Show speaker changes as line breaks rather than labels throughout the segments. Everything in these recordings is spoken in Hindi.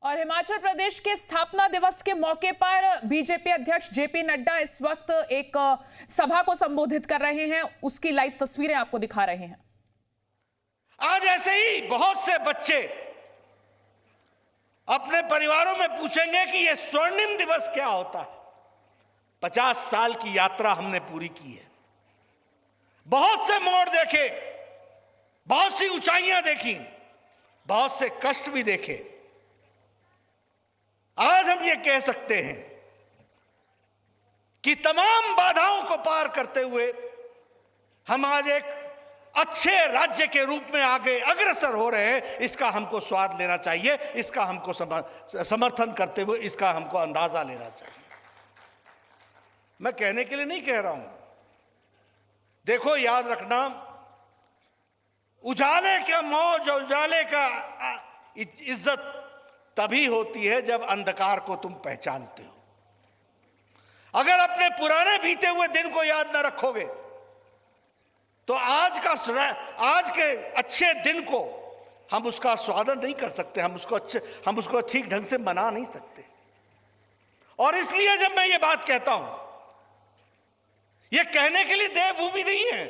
और हिमाचल प्रदेश के स्थापना दिवस के मौके पर बीजेपी अध्यक्ष जेपी नड्डा इस वक्त एक सभा को संबोधित कर रहे हैं। उसकी लाइव तस्वीरें आपको दिखा रहे हैं।
आज ऐसे ही बहुत से बच्चे अपने परिवारों में पूछेंगे कि यह स्वर्णिम दिवस क्या होता है। 50 साल की यात्रा हमने पूरी की है, बहुत से मोड़ देखे, बहुत सी ऊंचाइयां देखी, बहुत से कष्ट भी देखे। आज हम ये कह सकते हैं कि तमाम बाधाओं को पार करते हुए हम आज एक अच्छे राज्य के रूप में आगे अग्रसर हो रहे हैं। इसका हमको स्वाद लेना चाहिए, इसका हमको समर्थन करते हुए इसका हमको अंदाजा लेना चाहिए। मैं कहने के लिए नहीं कह रहा हूं। देखो, याद रखना, उजाले का मौज और उजाले का इज्जत तभी होती है जब अंधकार को तुम पहचानते हो। अगर अपने पुराने बीते हुए दिन को याद ना रखोगे तो आज के अच्छे दिन को हम उसका स्वागत नहीं कर सकते, हम उसको ठीक ढंग से मना नहीं सकते। और इसलिए जब मैं ये बात कहता हूं, ये कहने के लिए देवभूमि नहीं है,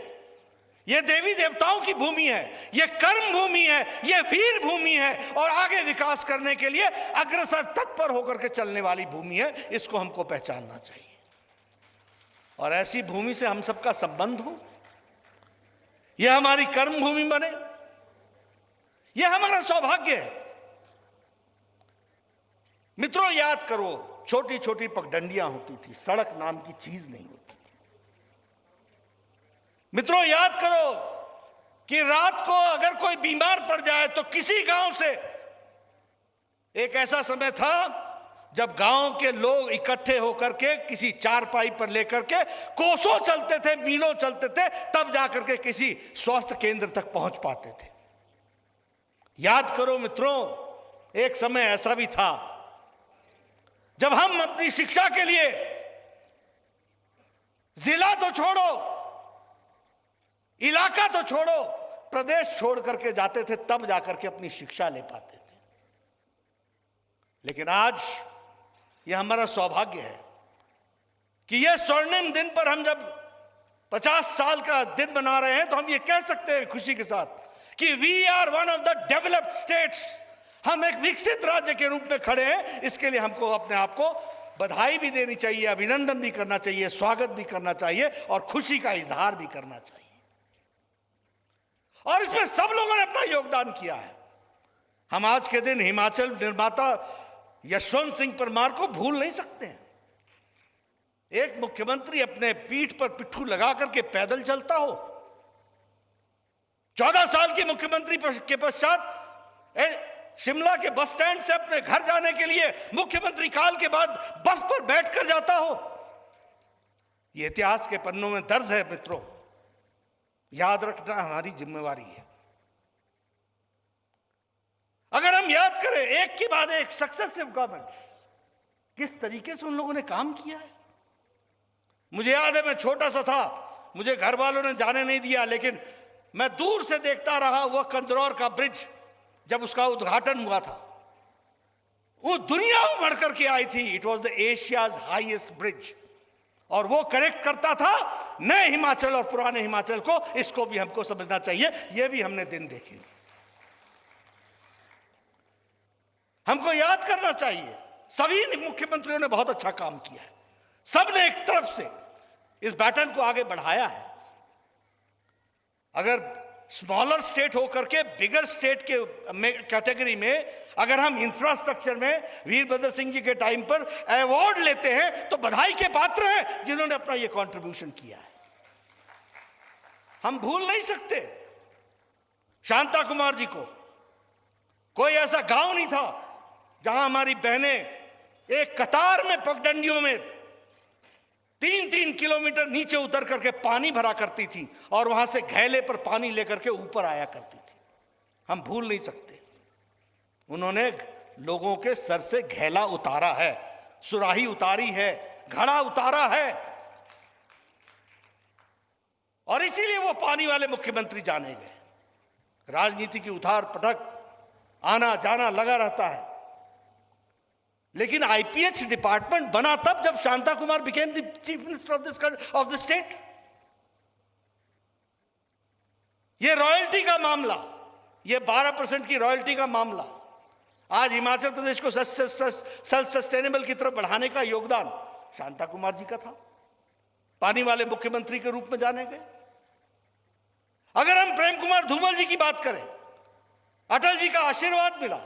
ये देवी देवताओं की भूमि है, ये कर्म भूमि है, ये वीर भूमि है और आगे विकास करने के लिए अग्रसर तत्पर होकर के चलने वाली भूमि है। इसको हमको पहचानना चाहिए और ऐसी भूमि से हम सबका संबंध हो, यह हमारी कर्म भूमि बने, यह हमारा सौभाग्य है। मित्रों, याद करो, छोटी छोटी पगडंडियां होती थी, सड़क नाम की चीज नहीं होती। मित्रों, याद करो कि रात को अगर कोई बीमार पड़ जाए तो किसी गांव से, एक ऐसा समय था जब गांव के लोग इकट्ठे होकर के किसी चारपाई पर लेकर के कोसों चलते थे, मीलों चलते थे, तब जाकर के किसी स्वास्थ्य केंद्र तक पहुंच पाते थे। याद करो मित्रों, एक समय ऐसा भी था जब हम अपनी शिक्षा के लिए जिला तो छोड़ो, इलाका तो छोड़ो, प्रदेश छोड़ करके जाते थे, तब जाकर के अपनी शिक्षा ले पाते थे। लेकिन आज यह हमारा सौभाग्य है कि यह स्वर्णिम दिन पर हम जब 50 साल का दिन मना रहे हैं तो हम ये कह सकते हैं खुशी के साथ कि we are one of the developed states. हम एक विकसित राज्य के रूप में खड़े हैं। इसके लिए हमको अपने आप को बधाई भी देनी चाहिए, अभिनंदन भी करना चाहिए, स्वागत भी करना चाहिए और खुशी का इजहार भी करना चाहिए। और इसमें सब लोगों ने अपना योगदान किया है। हम आज के दिन हिमाचल निर्माता यशवंत सिंह परमार को भूल नहीं सकते हैं। एक मुख्यमंत्री अपने पीठ पर पिट्ठू लगा करके पैदल चलता हो, 14 साल की मुख्यमंत्री के पश्चात शिमला के बस स्टैंड से अपने घर जाने के लिए मुख्यमंत्री काल के बाद बस पर बैठकर जाता हो। यह इतिहास के पन्नों में दर्ज है। मित्रों, याद रखना हमारी जिम्मेवारी है। अगर हम याद करें एक के बाद एक सक्सेसिव गवर्नमेंट्स, किस तरीके से उन लोगों ने काम किया है। मुझे याद है, मैं छोटा सा था, मुझे घर वालों ने जाने नहीं दिया, लेकिन मैं दूर से देखता रहा वह कंदरौर का ब्रिज जब उसका उद्घाटन हुआ था। वो दुनिया उमड़ करके आई थी। It was the Asia's highest bridge और वो कनेक्ट करता था नए हिमाचल और पुराने हिमाचल को। इसको भी हमको समझना चाहिए, ये भी हमने दिन देखे। हमको याद करना चाहिए, सभी मुख्यमंत्रियों ने बहुत अच्छा काम किया है। सबने एक तरफ से इस बैटन को आगे बढ़ाया है। अगर स्मॉलर स्टेट होकर के बिगर स्टेट के कैटेगरी में अगर हम इंफ्रास्ट्रक्चर में वीरभद्र सिंह जी के टाइम पर अवार्ड लेते हैं तो बधाई के पात्र हैं जिन्होंने अपना यह कंट्रीब्यूशन किया है। हम भूल नहीं सकते शांता कुमार जी को। कोई ऐसा गांव नहीं था जहां हमारी बहनें एक कतार में पगडंडियों में 3-3 किलोमीटर नीचे उतर करके पानी भरा करती थी और वहां से घैले पर पानी लेकर के ऊपर आया करती थी। हम भूल नहीं सकते। उन्होंने लोगों के सर से घैला उतारा है, सुराही उतारी है, घड़ा उतारा है और इसीलिए वो पानी वाले मुख्यमंत्री जाने गए। राजनीति की उतार पटक, आना जाना लगा रहता है। लेकिन आईपीएच डिपार्टमेंट बना तब जब Shanta Kumar became the chief minister of the state. ये रॉयल्टी का मामला, ये 12% की रॉयल्टी का मामला, आज हिमाचल प्रदेश को सेल्फ सस्टेनेबल की तरफ बढ़ाने का योगदान शांता कुमार जी का था। पानी वाले मुख्यमंत्री के रूप में जाने गए। अगर हम प्रेम कुमार धूमल जी की बात करें, अटल जी का आशीर्वाद मिला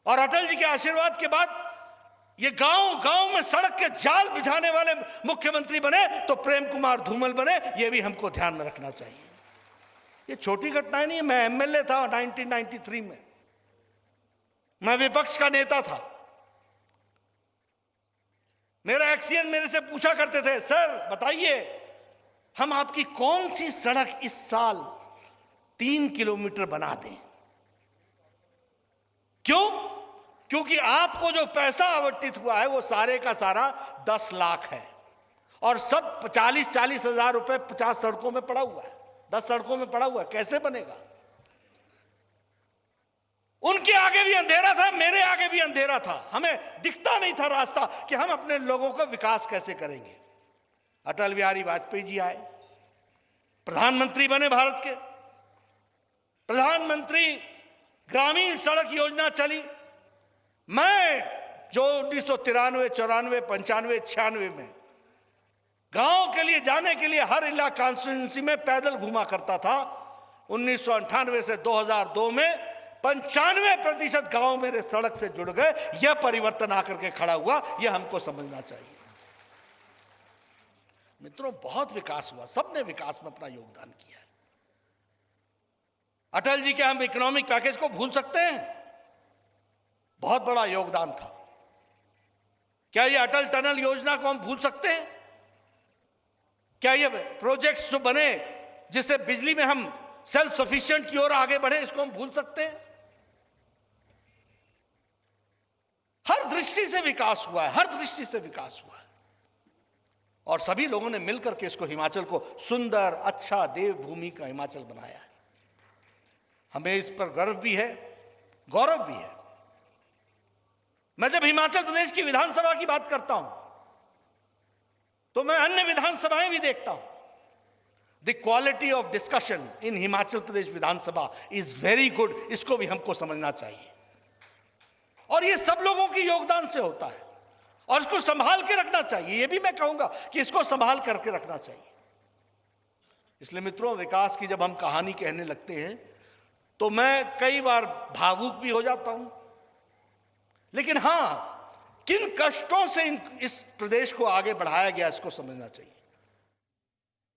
और अटल जी के आशीर्वाद के बाद ये गांव गांव में सड़क के जाल बिछाने वाले मुख्यमंत्री बने तो प्रेम कुमार धूमल बने, ये भी हमको ध्यान में रखना चाहिए। ये छोटी घटनाएं नहीं है। मैं एमएलए था 1993 में, मैं विपक्ष का नेता था। मेरा एक्सीएन मेरे से पूछा करते थे, सर बताइए हम आपकी कौन सी सड़क इस साल 3 किलोमीटर बना दें। क्यों? क्योंकि आपको जो पैसा आवंटित हुआ है वो सारे का सारा 10 लाख है और सब 40-40 हजार रुपए 50 सड़कों में पड़ा हुआ है, 10 सड़कों में पड़ा हुआ है। कैसे बनेगा? उनके आगे भी अंधेरा था, मेरे आगे भी अंधेरा था। हमें दिखता नहीं था रास्ता कि हम अपने लोगों का विकास कैसे करेंगे। अटल बिहारी वाजपेयी जी आए, प्रधानमंत्री बने भारत के। प्रधानमंत्री ग्रामीण सड़क योजना चली। मैं जो 1993, 94, 95, 96 में गांव के लिए जाने के लिए हर इलाका कॉन्स्टिट्यूंसी में पैदल घुमा करता था, 1998 से 2002 में 95% गांव मेरे सड़क से जुड़ गए। यह परिवर्तन आकर के खड़ा हुआ, यह हमको समझना चाहिए। मित्रों, बहुत विकास हुआ, सबने विकास में अपना योगदान किया है। अटल जी के हम इकोनॉमिक पैकेज को भूल सकते हैं? बहुत बड़ा योगदान था। क्या ये अटल टनल योजना को हम भूल सकते हैं? क्या ये प्रोजेक्ट्स जो बने जिससे बिजली में हम सेल्फ सफिशिएंट की ओर आगे बढ़े, इसको हम भूल सकते हैं? हर दृष्टि से विकास हुआ है, हर दृष्टि से विकास हुआ है और सभी लोगों ने मिलकर के इसको हिमाचल को सुंदर, अच्छा देवभूमि का हिमाचल बनाया है। हमें इस पर गर्व भी है, गौरव भी है। मैं जब हिमाचल प्रदेश की विधानसभा की बात करता हूं तो मैं अन्य विधानसभाएं भी देखता हूं। The quality of discussion in Himachal Pradesh Vidhan Sabha is very good. इसको भी हमको समझना चाहिए और ये सब लोगों के योगदान से होता है और इसको संभाल के रखना चाहिए। ये भी मैं कहूंगा कि इसको संभाल करके रखना चाहिए। इसलिए मित्रों, विकास की जब हम कहानी कहने लगते हैं तो मैं कई बार भावुक भी हो जाता हूं, लेकिन हां, किन कष्टों से इस प्रदेश को आगे बढ़ाया गया इसको समझना चाहिए।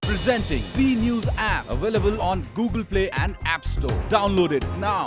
Presenting B News app, available on Google Play and App Store. Download it now.